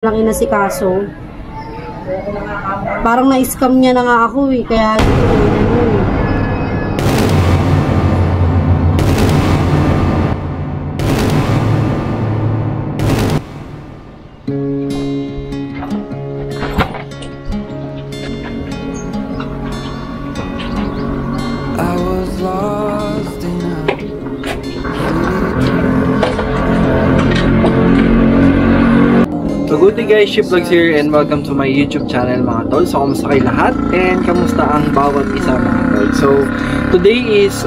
lang inasikaso. Parang na-scam niya na nga ako eh, kaya So good day guys, Ship Vlogs here and welcome to my YouTube channel mga tol. So kamusta kayo lahat and kamusta ang bawat isa mga tol. So today is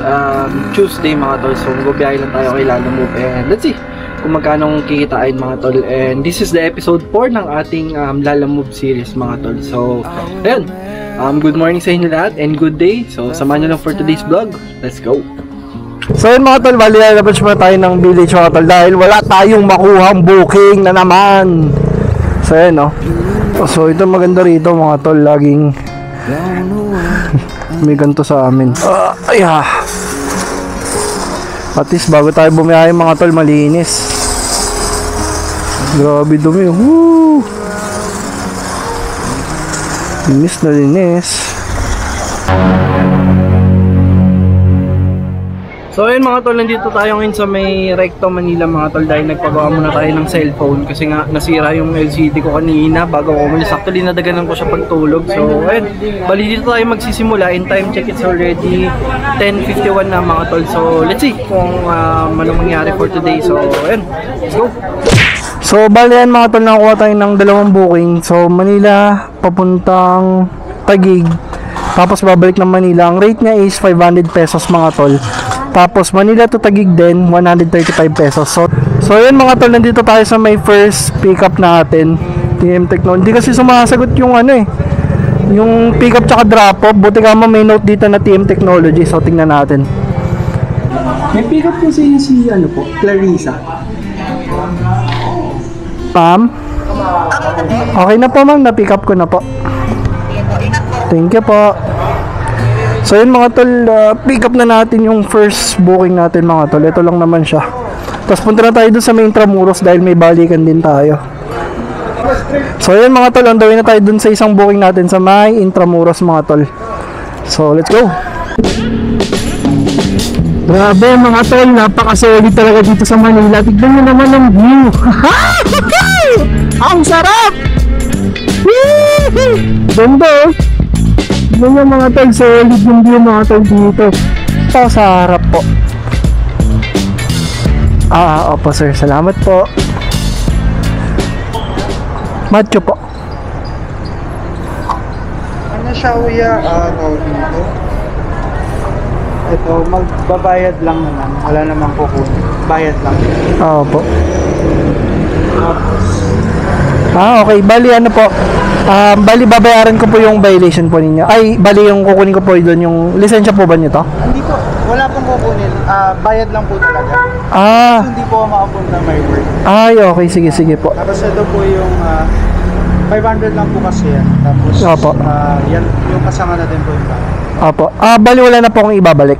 Tuesday mga tol. So magbabiyahe lang tayo kay Lala Move and let's see kung magkano kikitain mga tol. And this is the episode 4 ng ating Lala Move series mga tol. So ayun, good morning sa inyo lahat and good day. So samahan nyo lang for today's vlog. Let's go! So yun mga tol, bali lalabas muna tayo ng village mga tol dahil wala tayong makuhang booking na naman. So yun no. So ito maganda rito mga tol, laging may ganito sa amin. At least bago tayo bumiyahe mga tol, malinis. Grabe dumi. Woo! Linis na linis. So ayun mga tol, nandito tayo ngayon sa may Recto Manila mga tol dahil nagpagawa muna tayo ng cellphone kasi nga nasira yung LCD ko kanina bago ako umalis. Actually nadaganan ko siya pagtulog. So ayun, bali dito tayo magsisimula. In time check, it's already 10:51 na mga tol. So let's see kung anong mangyari for today. So ayun, let's go! So bali yan mga tol, nakakuha tayo ng dalawang booking. So Manila papuntang Taguig, tapos babalik ng Manila. Ang rate niya is 500 pesos mga tol. Tapos Manila to Taguig din, 135 pesos. So yun mga tol, nandito tayo sa may first pickup natin, TM Technology. Hindi kasi sumasagot yung yung pickup tsaka drop off. Buti ka may note dito na TM Technology. So tingnan natin. May pickup po si Clarissa. Ma'am? Okay na po ma'am, na-pick up ko na po. Thank you po. So yun mga tol, pick up na natin yung first booking natin mga tol. Ito lang naman siya. Tapos punta na tayo dun sa may Intramuros dahil may balikan din tayo. So yun mga tol, on the way na tayo dun sa isang booking natin sa may Intramuros mga tol. So let's go! Grabe mga tol, napaka-solid talaga dito sa Manila. Tignan nyo naman ang view. Ang sarap! Ganda oh! Tignan nyo mga tol, solid yung view mga tol dito. Ito sa harap po. Opo sir, salamat po. Macho po. Ano siya kuya? Dito? Ito, magbabayad lang naman. Wala namang kukunin. Bayad lang. Opo. Okay, bali ano po, bali babayaran ko po yung violation po ninyo. Ay, bali yung kukunin ko po doon, yung lisensya po ba nyo to? Hindi po, wala pong kukunin. Bayad lang po talaga. So, hindi po makapunta may work. Ay, okay, sige po. Tapos ito po yung 500 lang po kasi yan. Tapos Opo. Yan, yung kasama natin po yung bayad. Opo. Bali wala na po akong ibabalik.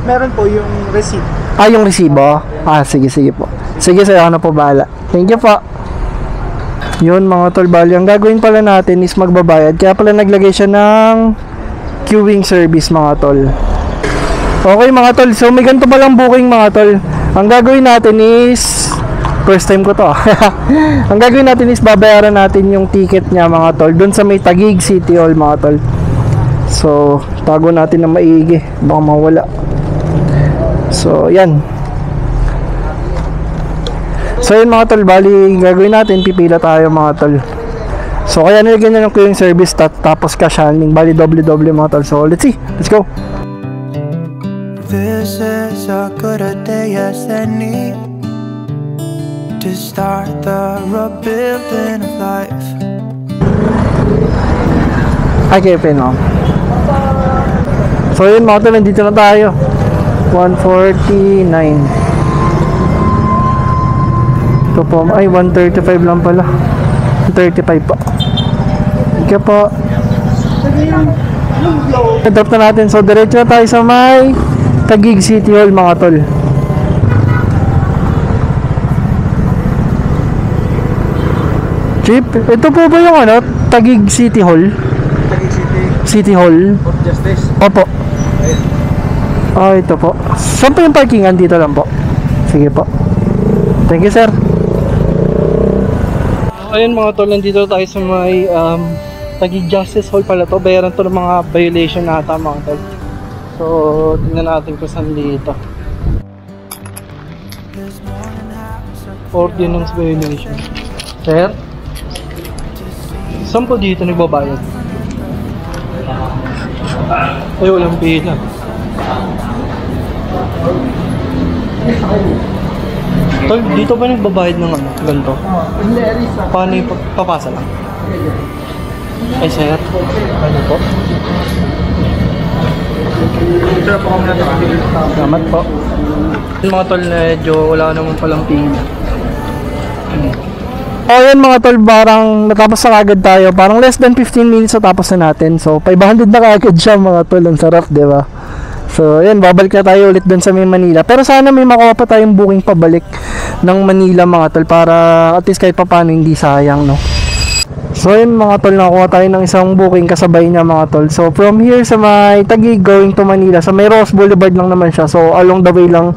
Meron po yung receipt. Yung resibo? Sige po. Sige sir, ako na po bahala. Thank you po. Yun mga tol, bali ang gagawin pala natin is magbabayad. Kaya pala naglagay siya ng queuing service mga tol. Okay mga tol, so may ganito palang booking mga tol. Ang gagawin natin is, first time ko to. Ang gagawin natin is babayaran natin yung ticket niya mga tol dun sa may Taguig City Hall mga tol. So tago natin na maigi, baka mawala. So yan. So yun mga tol, bali gagawin natin, pipila tayo mga tol. So kaya nilagyan na ng queuing service tapos cash handling, bali doble mga tol. So let's see, let's go. This is a good day as any to start the rebuilding of life. Ay kayo pin ma'am. So yun mga tol, nandito na tayo. 149. Ito po, ay 135 lang pala. 135 po. Thank you po. I-drop na natin. So diretso na tayo sa may Taguig City Hall mga tol. Jeep? Ito po ba yung ano? Taguig City Hall? Taguig City City Hall? of Justice. Opo. Ah, ito po. Saan po yung parkingan? Dito lang po. Sige po. Thank you, sir. Ayun mga tol, nandito tayo sa may Taguig Justice Hall pala to. Bayaran to ng mga violation na ata mga tol. So, tingnan natin kung saan dito. Ordinance violation. Sir? Saan po dito nagbabayad? Ay, walang pila. Tol, dito ba nagbabayad ng ano? Ganito? Paano yung papasa lang? Ay, sir. Ano po? Sir, po kami natin. Salamat po. Yung mga tol, medyo wala naman palang pila. O yan mga tol, parang natapos na agad tayo. Parang less than 15 minutes natapos na natin. So 500 na agad siya mga tol. Ang sarap, diba? So yan, babalik na tayo ulit dun sa may Manila. Pero sana may makuha pa tayong booking pabalik ng Manila mga tol, para at least kahit pa paano hindi sayang, no? So yun mga tol, nakuha tayo ng isang booking kasabay niya mga tol. So from here sa may Taguig going to Manila, sa may Ross Boulevard lang naman siya. So along the way lang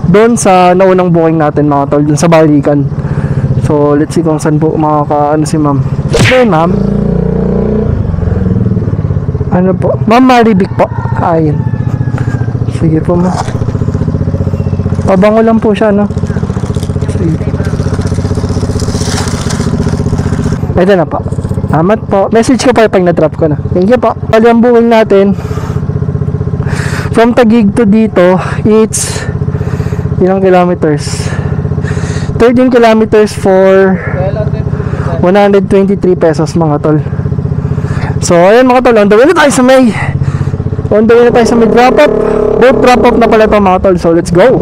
doon sa naunang booking natin mga tol, dun sa balikan. So let's see kung saan po makakaano si ma'am. Okay ma'am. Ano po? Ma'am Maribik po. Ayun. Sige po ma'am. Pabango lang po siya, no? Sige. Ito na po. Salamat po. Message ko pa pag na-drop ko na. Thank you po. Bali ang booking natin from Taguig to dito, it's ilang kilometers? 13 kilometers for 123 pesos mga tol. So ayun mga tol, on the way na tayo sa may drop up. Boat drop up na pala ito mga tol. So let's go.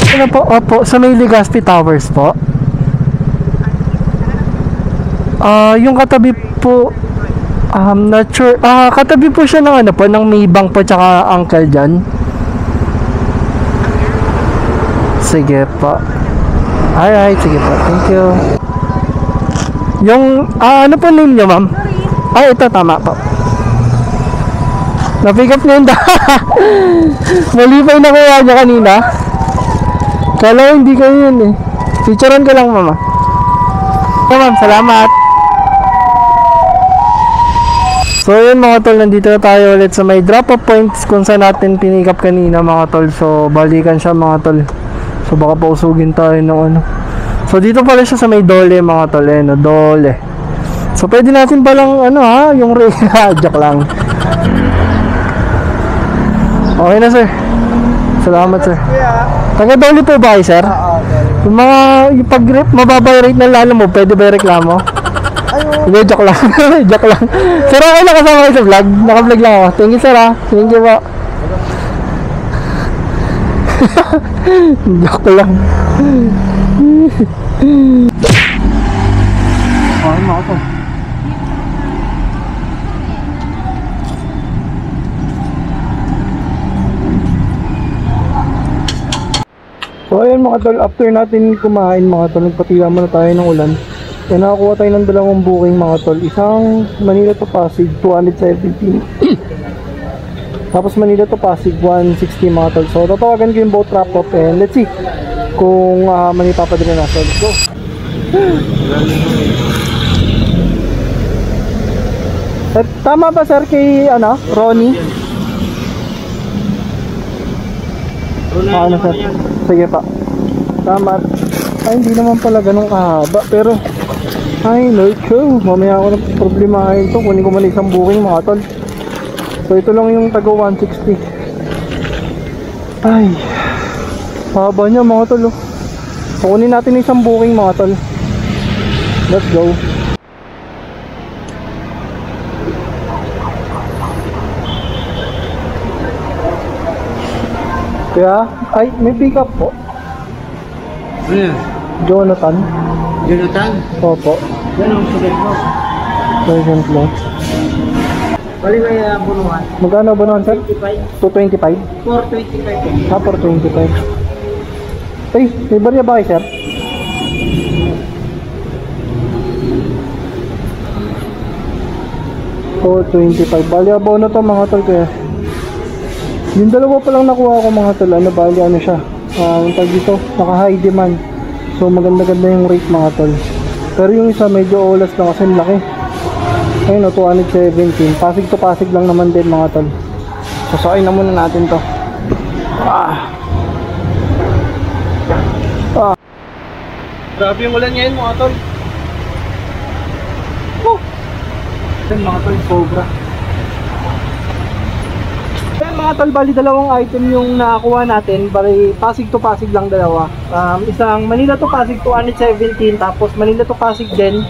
Ano po? Opo, sa may Legazpi Towers po. Yung katabi po, not sure. Katabi po siya ng ano po, ng Maybank po tsaka Uncle John. Sige po. Alright, sige po. Thank you. Yung, ano po name niyo ma'am? Ay, ito, tama po. Na-pick up niya yun. Mali pa yung nakuha niya kanina. Kala hindi kayo yun eh. Featurean ko lang mama. Okay ma'am, salamat. So yun mga tol, nandito na tayo ulit sa may drop off points kung saan natin pinick up kanina mga tol. So balikan siya mga tol. So baka pausugin tayo ng ano. So dito pala siya sa may Dole mga tol, no? Dole. So pwede natin palang ano ha, yung joke lang. Okay na sir. Salamat sir. Taga Dole po ba kayo sir? Yung mga pag mababa rate ng lalo mo, pwede ba reklamo? Hindi, joke lang. Joke lang. Sir, okay na kasama kayo sa vlog. Naka-vlog lang ako. Thank you sir ha. Thank you po. Joke lang. Okay mga to. So ayun mga tol, after natin kumain mga tol, nagpatila muna tayo ng ulan. Kaya nakakuha tayo ng dalawang booking mga tol. Isang Manila to Pasig, 217. Tapos Manila to Pasig, 160 mga tol. So tatawagan ko yung boat wrap up and let's see kung mani papadala na. So let's go. Tama ba sir kay ano, Ronnie? Ano sir? Sige pa. Tama. Ay hindi naman pala ganun kahaba. Pero ay no show. Mamaya ako na problemahin to. Kunin ko man isang booking mga tol. So ito lang yung taga 160. Ay haba niya mga tol. So kunin natin isang booking mga tol. Let's go. Kaya, ay, may pick up po. Ano? Jonathan. Jonathan? Opo. Yan ang sulit mo. Second floor. Bali may bunuhan. Magkano abonohan, sir? 225? 425. 425. Ay, may barya ba kayo, sir? $425. Bali abono to mga tol kaya. Yung dalawa pa lang nakuha ko mga tol. Ano bali ano siya? Yung tag dito, naka high demand. So maganda-ganda yung rate mga tol. Pero yung isa medyo olas lang kasi laki. Ayun o, 217. Pasig to pasig lang naman din mga tol. Sasakay na muna natin to. Grabe yung ulan ngayon mga tol. Yan mga tol, sobra. Yan mga tol, bali dalawang item yung nakakuha natin. Bali Pasig to Pasig lang dalawa. Isang Manila to Pasig 217, tapos Manila to Pasig din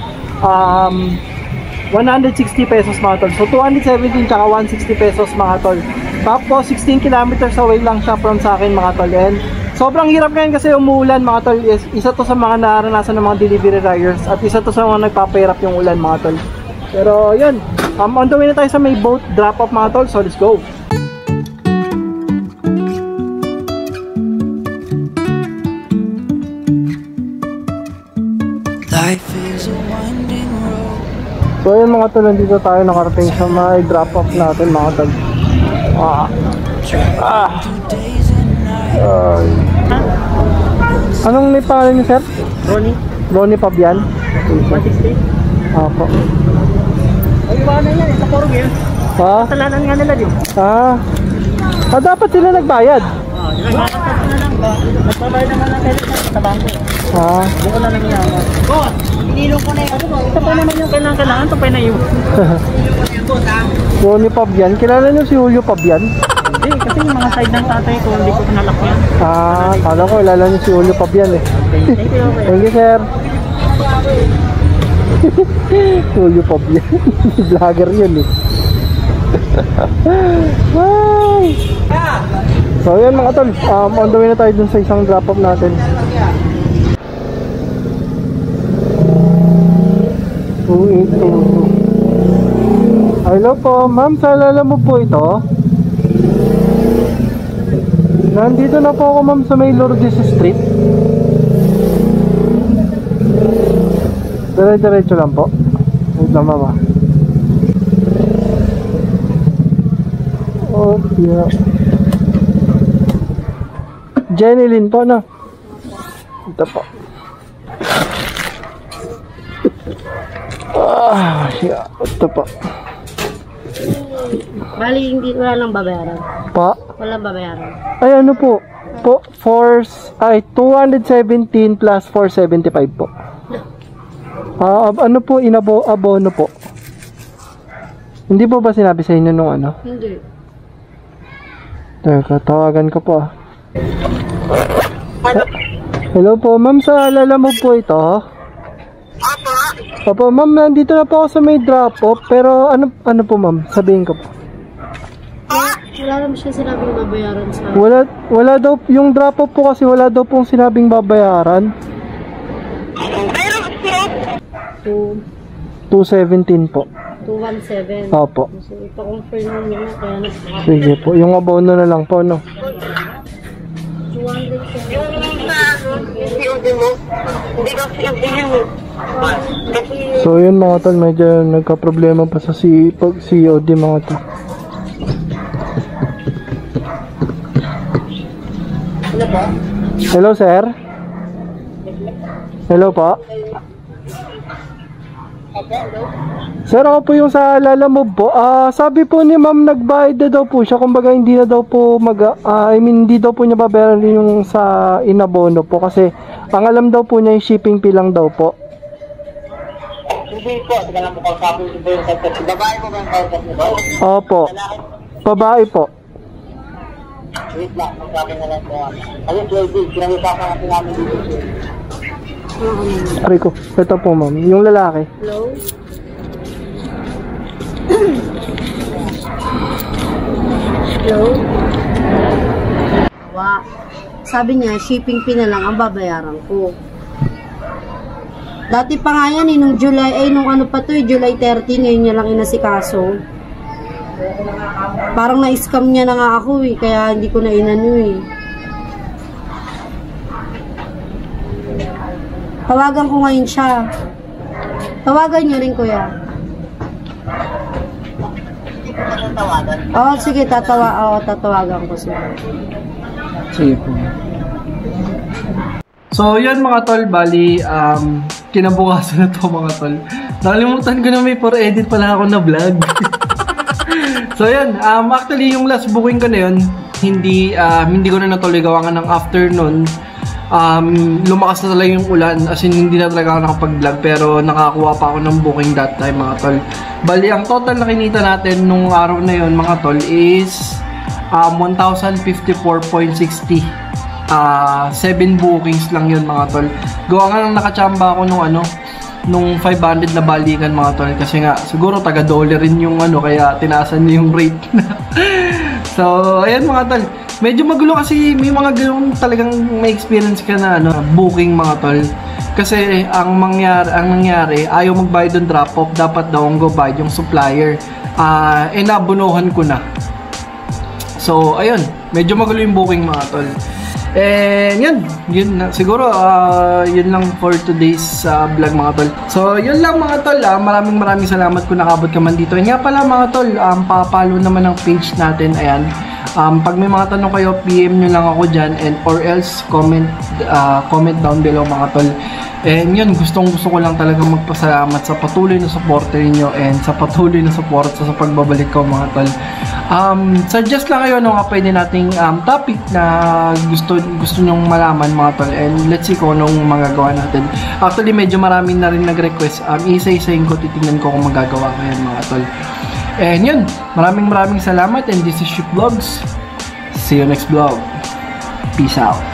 160 pesos mga tol. So 217 tsaka 160 pesos mga tol. Tapos 16 kilometers away lang siya from sa akin mga tol. And sobrang hirap ngayon kasi umuulan mga tol. Isa to sa mga naranasan ng mga delivery riders, at isa to sa mga nagpapahirap yung ulan mga tol. Pero yun, on the way na tayo sa may boat drop off mga tol. So let's go. Life is a winding road. So yun mga tol, nandito tayo nakarating sa may drop off natin mga tol. Days and nights. Anong may pangalan niyo, sir? Ronnie, Ronnie Pabian? 160. Apo. Ay, iwanan yan. Sa forum yan. Ha? Kasalanan nga nila yun. Dapat sila nagbayad. Nagkakatas na lang ba? Nagbabayad naman lang kayo sa bangko. Hindi ko na nangyayama. Boss, inilong ko na yung ano. Ito pa naman yung kailangan. Ito pa na yun. Ronnie Pabian. Kilala niyo si Julio Pabian? Hindi, kasi yung mga side ng tatay ko, hindi ko pinalak yan. Kala ko kilala niyo si Julio Pabian eh. Thank you. Thank you, sir. Julio Pabian. Vlogger yun eh. So yun mga tol, on the way na tayo dun sa isang drop off natin. Hello po, ma'am, saalala mo po ito? Nandito na po ako ma'am sa may Lourdes Street. Diretso lang po. Wait lang mama. Oh yeah. Jenny Lynn po na. Ito po. Yeah. Ito po. Bali, hindi wala nang babayaran. Pa? Walang babayaran. Ay ano po? 217 plus 475 po. Ano po, abono po. Hindi po ba sinabi sa inyo nung ano? Hindi. Teka, tawagan ko po. Hello po, ma'am, saalala mo po ito? Opo, ma'am, nandito na po ako sa may drop off, pero ano po ma'am, sabihin ko po. Wala naman siya sinabing babayaran sa... Wala daw, yung drop off po kasi wala daw pong sinabing babayaran. 217 po. 217. Opo. So, ipa-confirm mo na kaya na... Sige po, yung abono na lang po, no? 217. So yun mga tol, medyo nagka-problema pa sa COD mga tol. Hello sir? Hello po? Sir, ako po yung sa Lalamove po. Sabi po ni ma'am nagbayad na daw po siya. Kumbaga hindi na daw po hindi daw po niya babayaran yung sa inabono po. Kasi ang alam daw po niya yung shipping fee lang daw po. Hindi po. Tika lang po kausapin ko yung kausapin. Babae mo ba yung kausapin mo? Opo. Babae po. Wait lang. Magsabi na lang po. Ayun, lady. Pinag-usapan natin namin dito. Rico, ito po ma'am. Yung lalaki. Hello? Hello? Sabi niya, shipping fee na lang ang babayaran ko. Dati pa nga yan nung July, nung ano pa to July 30, ngayon niya lang inasikaso. Parang na-scam niya na nga ako eh, kaya hindi ko na inano eh. Tawagan ko ngayon siya. Tawagan niyo rin, kuya. Oo, sige, tatawagan ko siya. Sige po. So, yun mga tol, bali, kinabukasan na to mga tol. Nakalimutan ko na may for edit pala ako na vlog. So, yun, actually, yung last booking ko na yun, hindi ko na natuloy gawa nga ng afternoon. Lumakas na talaga yung ulan, as in hindi na talaga ako nakapag-vlog, pero nakakuha pa ako ng booking that time mga tol. Bali, ang total na kinita natin nung araw na yun mga tol is 1,054.60. 7 bookings lang yun mga tol. Gawa nga nang nakachamba ako nung 500 na balikan mga tol, kasi nga siguro taga-dollar rin yung kaya tinaasan niya yung rate. So ayan mga tol, medyo magulo kasi may mga ganun talagang may experience ka na booking mga tol. Kasi ang nangyari ayaw magbayad ng drop off, dapat daw ang go bayad yung supplier. Nabunuhan ko na. So ayun, medyo magulo yung booking mga tol. And yun na siguro, yun lang for today's vlog mga tol. So yun lang mga tol, maraming salamat kung nakabot ka man dito. And nga pala mga tol, papalo naman ang page natin, ayan. Pag may mga tanong kayo, PM nyo lang ako dyan, and or else comment down below mga tol. And yun, gustong ko lang talaga magpasalamat sa patuloy na support niyo and sa patuloy na support sa pagbabalik ko mga tol. Suggest lang kayo nga pwede nating topic na gusto nyong malaman mga tol, and let's see kung anong magagawa natin. Actually medyo marami na rin nag-request, isa-isahin ko, titignan ko kung magagawa ko yan mga tol. And yun, maraming salamat, and this is Ship Vlogs. See you next vlog. Peace out.